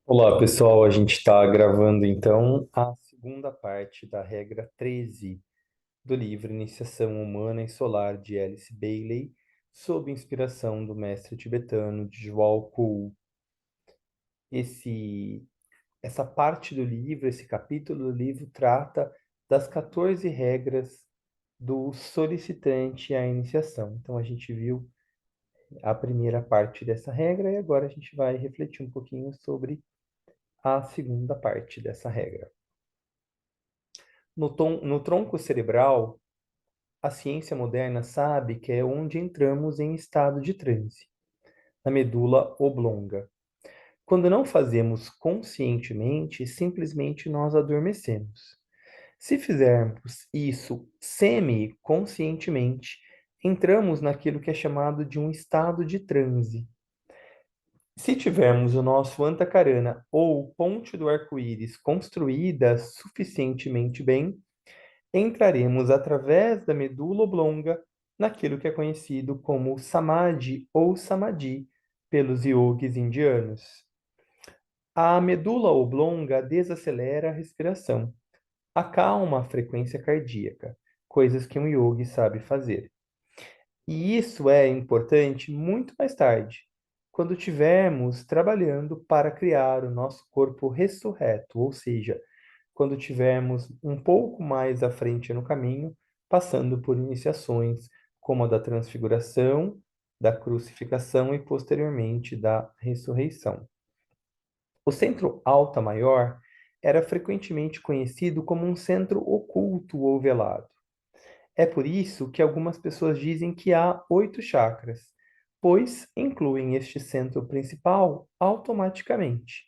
Olá, pessoal. A gente está gravando então a segunda parte da regra 13 do livro Iniciação Humana e Solar de Alice Bailey, sob inspiração do mestre tibetano Djwhal Khul. Esse, essa parte do livro, esse capítulo do livro, trata das 14 regras do solicitante à iniciação. Então, a gente viu a primeira parte dessa regra e agora a gente vai refletir um pouquinho sobre a segunda parte dessa regra. No tronco cerebral, a ciência moderna sabe que é onde entramos em estado de transe, na medula oblonga. Quando não fazemos conscientemente, simplesmente nós adormecemos. Se fizermos isso semi-conscientemente, entramos naquilo que é chamado de um estado de transe. Se tivermos o nosso Antakarana ou ponte do arco-íris construída suficientemente bem, entraremos através da medula oblonga naquilo que é conhecido como Samadhi ou Samadhi pelos yogis indianos. A medula oblonga desacelera a respiração, acalma a frequência cardíaca, coisas que um yogi sabe fazer. E isso é importante muito mais tarde, quando estivermos trabalhando para criar o nosso corpo ressurreto, ou seja, quando tivermos um pouco mais à frente no caminho, passando por iniciações como a da transfiguração, da crucificação e posteriormente da ressurreição. O centro alta maior era frequentemente conhecido como um centro oculto ou velado. É por isso que algumas pessoas dizem que há 8 chakras, pois incluem este centro principal automaticamente.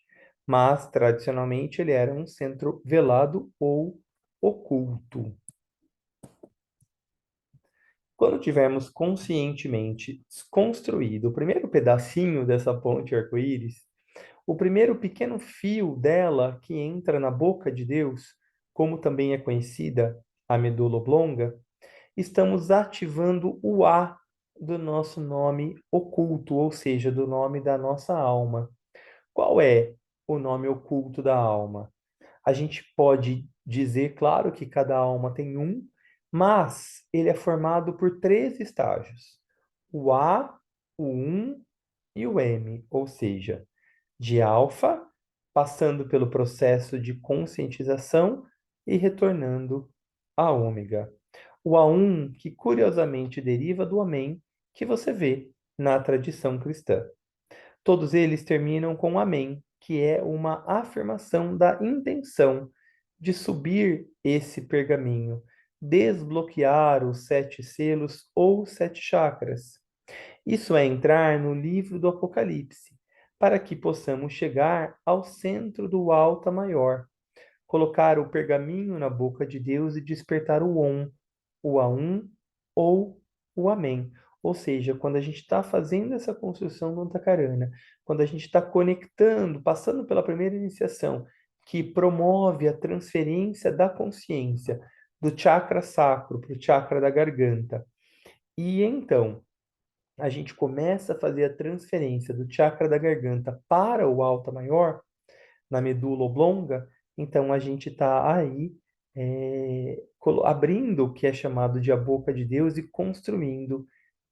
Mas, tradicionalmente, ele era um centro velado ou oculto. Quando tivermos conscientemente construído o primeiro pedacinho dessa ponte arco-íris, o primeiro pequeno fio dela que entra na boca de Deus, como também é conhecida a medula oblonga, estamos ativando o A do nosso nome oculto, ou seja, do nome da nossa alma. Qual é o nome oculto da alma? A gente pode dizer, claro, que cada alma tem um, mas ele é formado por 3 estágios: o A, o 1 e o M, ou seja, de alfa, passando pelo processo de conscientização e retornando a ômega. O A1, que curiosamente deriva do Amém, que você vê na tradição cristã. Todos eles terminam com Amém, que é uma afirmação da intenção de subir esse pergaminho, desbloquear os 7 selos ou 7 chakras. Isso é entrar no livro do Apocalipse, para que possamos chegar ao centro do alta maior, colocar o pergaminho na boca de Deus e despertar o Om, o A1 ou o Amém. Ou seja, quando a gente está fazendo essa construção do Antakarana, quando a gente está conectando, passando pela primeira iniciação, que promove a transferência da consciência do chakra sacro para o chakra da garganta. E então, a gente começa a fazer a transferência do chakra da garganta para o alta maior, na medula oblonga, então a gente está aí abrindo o que é chamado de a boca de Deus e construindo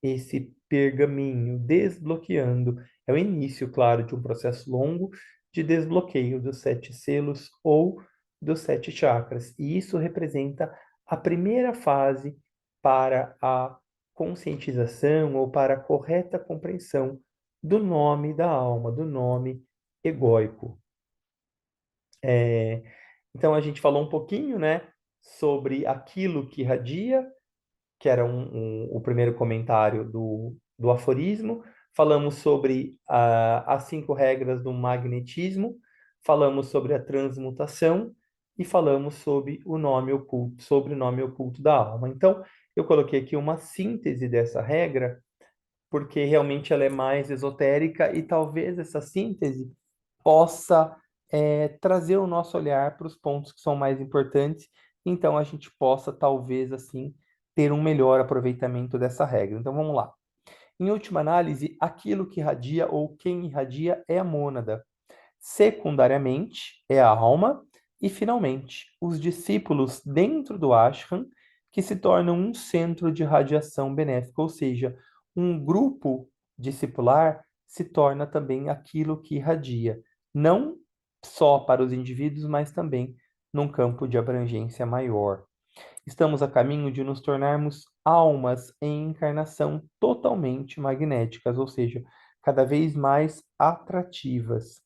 esse pergaminho, desbloqueando. É o início, claro, de um processo longo de desbloqueio dos 7 selos ou dos 7 chakras. E isso representa a primeira fase para a conscientização ou para a correta compreensão do nome da alma, do nome egóico. É, então a gente falou um pouquinho, né, sobre aquilo que irradia, que era o primeiro comentário do aforismo. Falamos sobre as 5 regras do magnetismo, falamos sobre a transmutação e falamos sobre o nome oculto da alma. Então, eu coloquei aqui uma síntese dessa regra, porque realmente ela é mais esotérica e talvez essa síntese possa trazer o nosso olhar para os pontos que são mais importantes, então a gente possa, talvez, assim, ter um melhor aproveitamento dessa regra. Então vamos lá. Em última análise, aquilo que irradia ou quem irradia é a mônada. Secundariamente, é a alma. E, finalmente, os discípulos dentro do ashram, que se tornam um centro de radiação benéfica, ou seja, um grupo discipular se torna também aquilo que irradia, não só para os indivíduos, mas também num campo de abrangência maior. Estamos a caminho de nos tornarmos almas em encarnação totalmente magnéticas, ou seja, cada vez mais atrativas.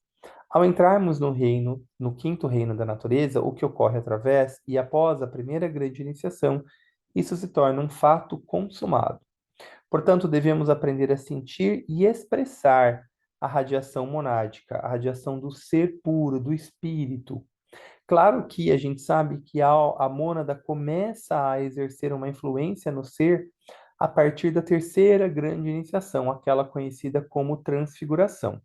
Ao entrarmos no reino, no quinto reino da natureza, o que ocorre através e após a primeira grande iniciação, isso se torna um fato consumado. Portanto, devemos aprender a sentir e expressar a radiação monádica, a radiação do ser puro, do espírito. Claro que a gente sabe que a mônada começa a exercer uma influência no ser a partir da terceira grande iniciação, aquela conhecida como transfiguração.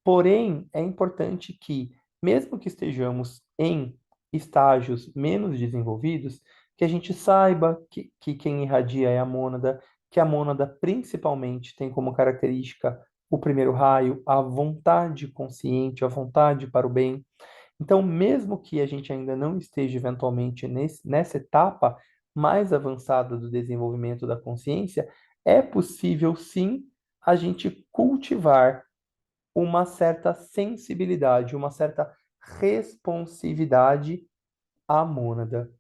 Porém, é importante que, mesmo que estejamos em estágios menos desenvolvidos, que a gente saiba que quem irradia é a mônada, que a mônada principalmente tem como característica o primeiro raio, a vontade consciente, a vontade para o bem. Então, mesmo que a gente ainda não esteja eventualmente nessa etapa mais avançada do desenvolvimento da consciência, é possível sim a gente cultivar uma certa sensibilidade, uma certa responsividade à mônada.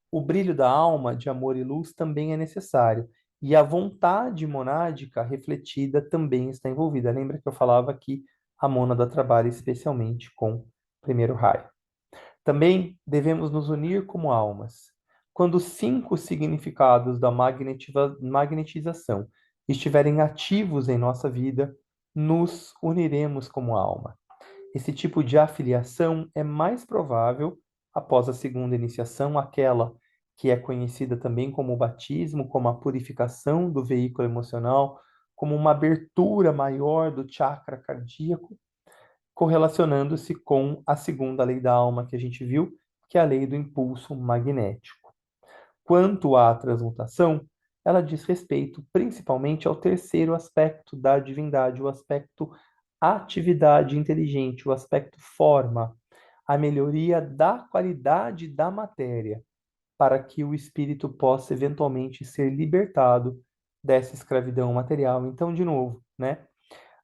O brilho da alma de amor e luz também é necessário. E a vontade monádica refletida também está envolvida. Lembra que eu falava que a mônada trabalha especialmente com o primeiro raio. Também devemos nos unir como almas. Quando os cinco significados da magnetização estiverem ativos em nossa vida, nos uniremos como alma. Esse tipo de afiliação é mais provável após a segunda iniciação, aquela que é conhecida também como o batismo, como a purificação do veículo emocional, como uma abertura maior do chakra cardíaco, correlacionando-se com a segunda lei da alma que a gente viu, que é a lei do impulso magnético. Quanto à transmutação, ela diz respeito principalmente ao terceiro aspecto da divindade, o aspecto atividade inteligente, o aspecto forma, a melhoria da qualidade da matéria, para que o espírito possa eventualmente ser libertado dessa escravidão material. Então, de novo, né?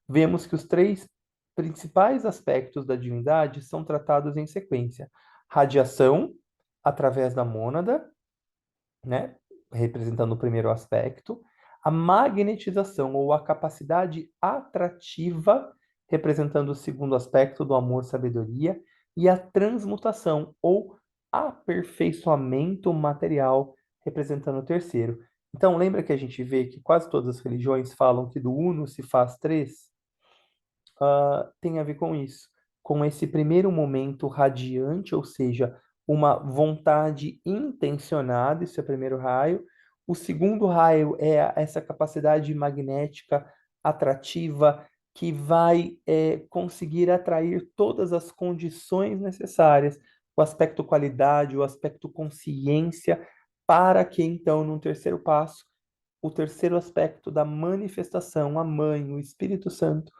Vemos que os três principais aspectos da divindade são tratados em sequência: radiação, através da mônada, né? Representando o primeiro aspecto, a magnetização ou a capacidade atrativa, representando o segundo aspecto do amor-sabedoria, e a transmutação ou aperfeiçoamento material, representando o terceiro. Então, lembra que a gente vê que quase todas as religiões falam que do uno se faz três? Tem a ver com isso, com esse primeiro momento radiante, ou seja, uma vontade intencionada, esse é o primeiro raio. O segundo raio é essa capacidade magnética atrativa que vai conseguir atrair todas as condições necessárias, o aspecto qualidade, o aspecto consciência, para que então, num terceiro passo, o terceiro aspecto da manifestação, a mãe, o Espírito Santo,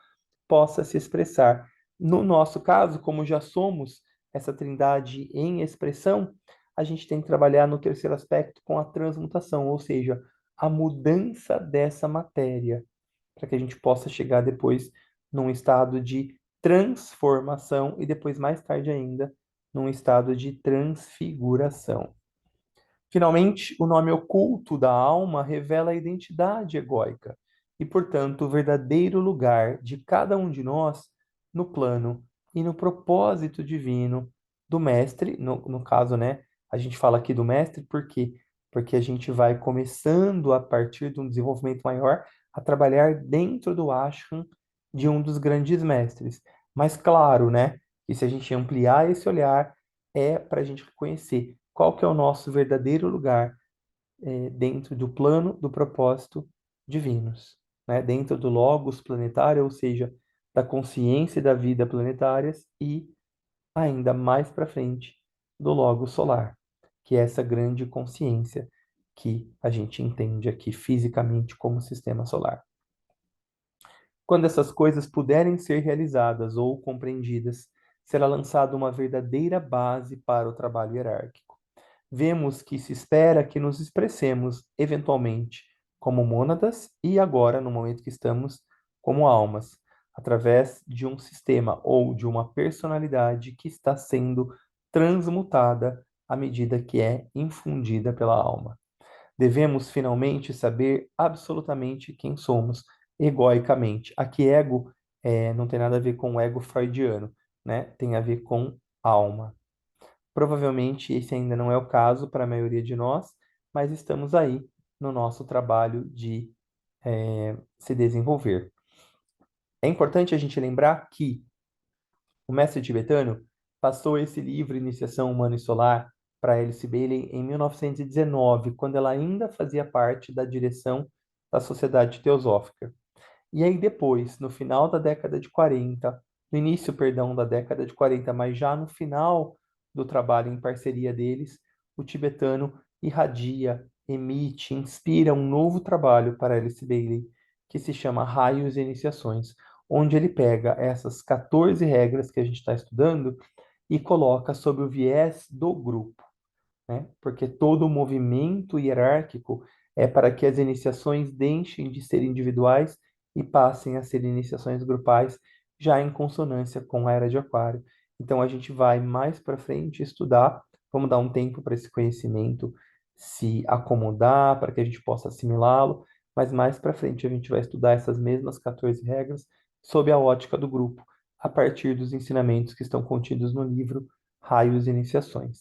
possa se expressar. No nosso caso, como já somos essa trindade em expressão, a gente tem que trabalhar no terceiro aspecto com a transmutação, ou seja, a mudança dessa matéria, para que a gente possa chegar depois num estado de transformação e depois, mais tarde ainda, num estado de transfiguração. Finalmente, o nome oculto da alma revela a identidade egóica e, portanto, o verdadeiro lugar de cada um de nós no plano e no propósito divino do mestre. No caso, né, a gente fala aqui do mestre por quê? Porque a gente vai começando a partir de um desenvolvimento maior a trabalhar dentro do ashram de um dos grandes mestres. Mas claro, né, que se a gente ampliar esse olhar, é para a gente reconhecer qual que é o nosso verdadeiro lugar dentro do plano do propósito divinos, né? Dentro do logos planetário, ou seja, da consciência e da vida planetárias e ainda mais para frente do logos solar, que é essa grande consciência que a gente entende aqui fisicamente como sistema solar. Quando essas coisas puderem ser realizadas ou compreendidas, será lançada uma verdadeira base para o trabalho hierárquico. Vemos que se espera que nos expressemos, eventualmente, como mônadas e agora, no momento que estamos, como almas, através de um sistema ou de uma personalidade que está sendo transmutada à medida que é infundida pela alma. Devemos finalmente saber absolutamente quem somos, egoicamente. Aqui, ego não tem nada a ver com o ego freudiano, né? Tem a ver com alma. Provavelmente esse ainda não é o caso para a maioria de nós, mas estamos aí no nosso trabalho de se desenvolver. É importante a gente lembrar que o mestre tibetano passou esse livro Iniciação Humana e Solar para Alice Bailey em 1919, quando ela ainda fazia parte da direção da Sociedade Teosófica. E aí depois, no final da década de 40, no início, perdão, da década de 40, mas já no final do trabalho em parceria deles, o tibetano irradia, emite, inspira um novo trabalho para Alice Bailey, que se chama Raios e Iniciações, onde ele pega essas 14 regras que a gente está estudando e coloca sob o viés do grupo, né? Porque todo o movimento hierárquico é para que as iniciações deixem de ser individuais e passem a ser iniciações grupais, já em consonância com a era de Aquário. Então a gente vai mais para frente estudar, vamos dar um tempo para esse conhecimento se acomodar, para que a gente possa assimilá-lo, mas mais para frente a gente vai estudar essas mesmas 14 regras sob a ótica do grupo, a partir dos ensinamentos que estão contidos no livro Raios e Iniciações.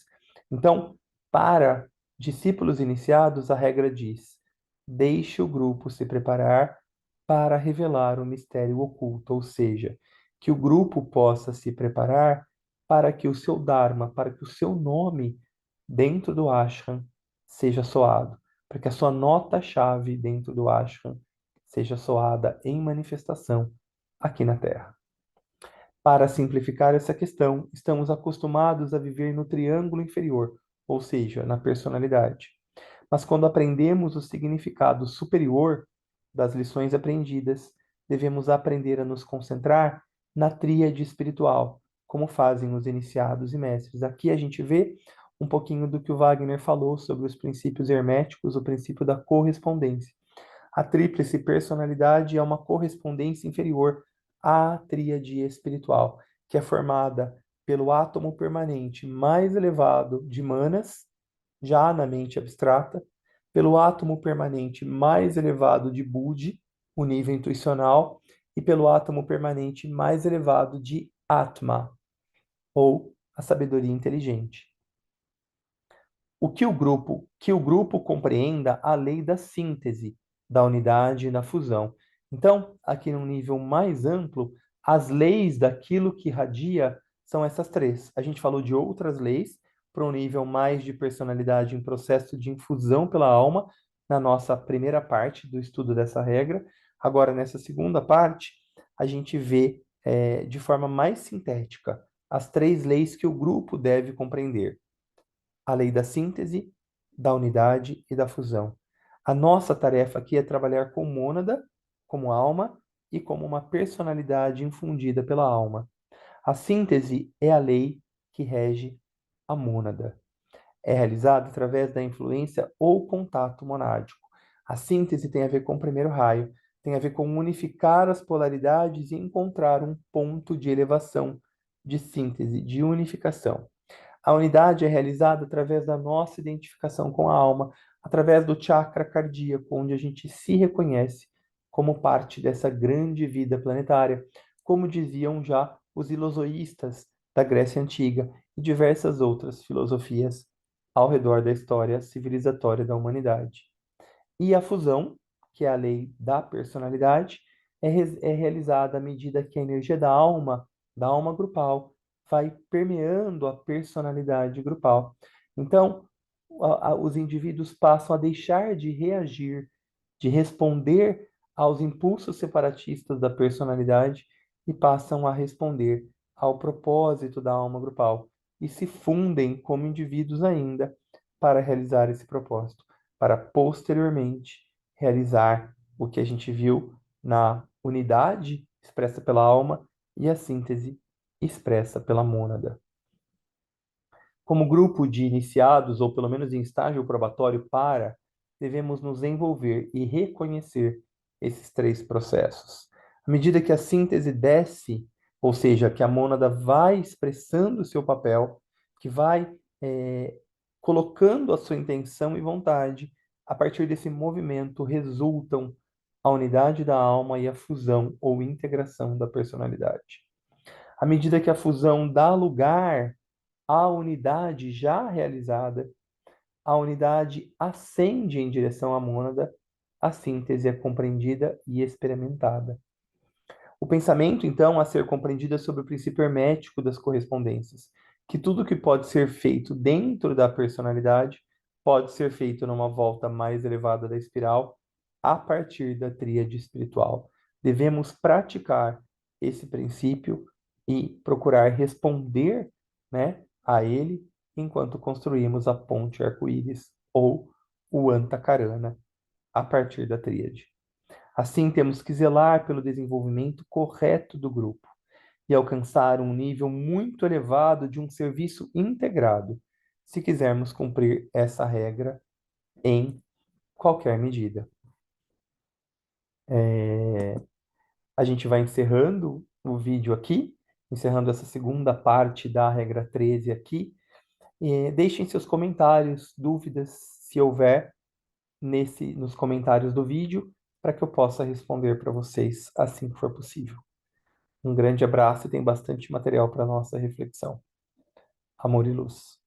Então, para discípulos iniciados, a regra diz: deixe o grupo se preparar para revelar o mistério oculto, ou seja, que o grupo possa se preparar para que o seu Dharma, para que o seu nome dentro do ashram seja soado, para que a sua nota-chave dentro do ashram seja soada em manifestação aqui na Terra. Para simplificar essa questão, estamos acostumados a viver no triângulo inferior, ou seja, na personalidade. Mas quando aprendemos o significado superior das lições aprendidas, devemos aprender a nos concentrar na tríade espiritual, como fazem os iniciados e mestres. Aqui a gente vê um pouquinho do que o Wagner falou sobre os princípios herméticos, o princípio da correspondência. A tríplice personalidade é uma correspondência inferior à tríade espiritual, que é formada pelo átomo permanente mais elevado de Manas, já na mente abstrata, pelo átomo permanente mais elevado de Budi, o nível intuicional, e pelo átomo permanente mais elevado de Atma, ou a sabedoria inteligente. Que o grupo compreenda a lei da síntese, da unidade e da fusão. Então, aqui num nível mais amplo, as leis daquilo que irradia são essas três. A gente falou de outras leis para um nível mais de personalidade em processo de infusão pela alma, na nossa primeira parte do estudo dessa regra. Agora, nessa segunda parte, a gente vê de forma mais sintética as três leis que o grupo deve compreender: a lei da síntese, da unidade e da fusão. A nossa tarefa aqui é trabalhar com mônada, como alma, e como uma personalidade infundida pela alma. A síntese é a lei que rege a mônada. É realizada através da influência ou contato monádico. A síntese tem a ver com o primeiro raio, tem a ver com unificar as polaridades e encontrar um ponto de elevação, de síntese, de unificação. A unidade é realizada através da nossa identificação com a alma, através do chakra cardíaco, onde a gente se reconhece como parte dessa grande vida planetária, como diziam já os ilozoístas da Grécia Antiga e diversas outras filosofias ao redor da história civilizatória da humanidade. E a fusão, que é a lei da personalidade, é realizada à medida que a energia da alma grupal, vai permeando a personalidade grupal. Então, os indivíduos passam a deixar de reagir, de responder aos impulsos separatistas da personalidade e passam a responder ao propósito da alma grupal e se fundem como indivíduos ainda para realizar esse propósito, para posteriormente realizar o que a gente viu na unidade expressa pela alma e a síntese expressa pela mônada. Como grupo de iniciados, ou pelo menos em estágio probatório para, devemos nos envolver e reconhecer esses três processos. À medida que a síntese desce, ou seja, que a mônada vai expressando o seu papel, que vai colocando a sua intenção e vontade, a partir desse movimento resultam a unidade da alma e a fusão ou integração da personalidade. À medida que a fusão dá lugar à unidade já realizada, a unidade ascende em direção à mônada, a síntese é compreendida e experimentada. O pensamento, então, a ser compreendido é sobre o princípio hermético das correspondências, que tudo que pode ser feito dentro da personalidade pode ser feito numa volta mais elevada da espiral a partir da tríade espiritual. Devemos praticar esse princípio e procurar responder, né, a ele enquanto construímos a ponte arco-íris ou o Antakarana a partir da tríade. Assim, temos que zelar pelo desenvolvimento correto do grupo e alcançar um nível muito elevado de um serviço integrado, se quisermos cumprir essa regra em qualquer medida. A gente vai encerrando o vídeo aqui, encerrando essa segunda parte da regra 13 aqui. Deixem seus comentários, dúvidas, se houver, nos comentários do vídeo, para que eu possa responder para vocês assim que for possível. Um grande abraço e tem bastante material para nossa reflexão. Amor e luz.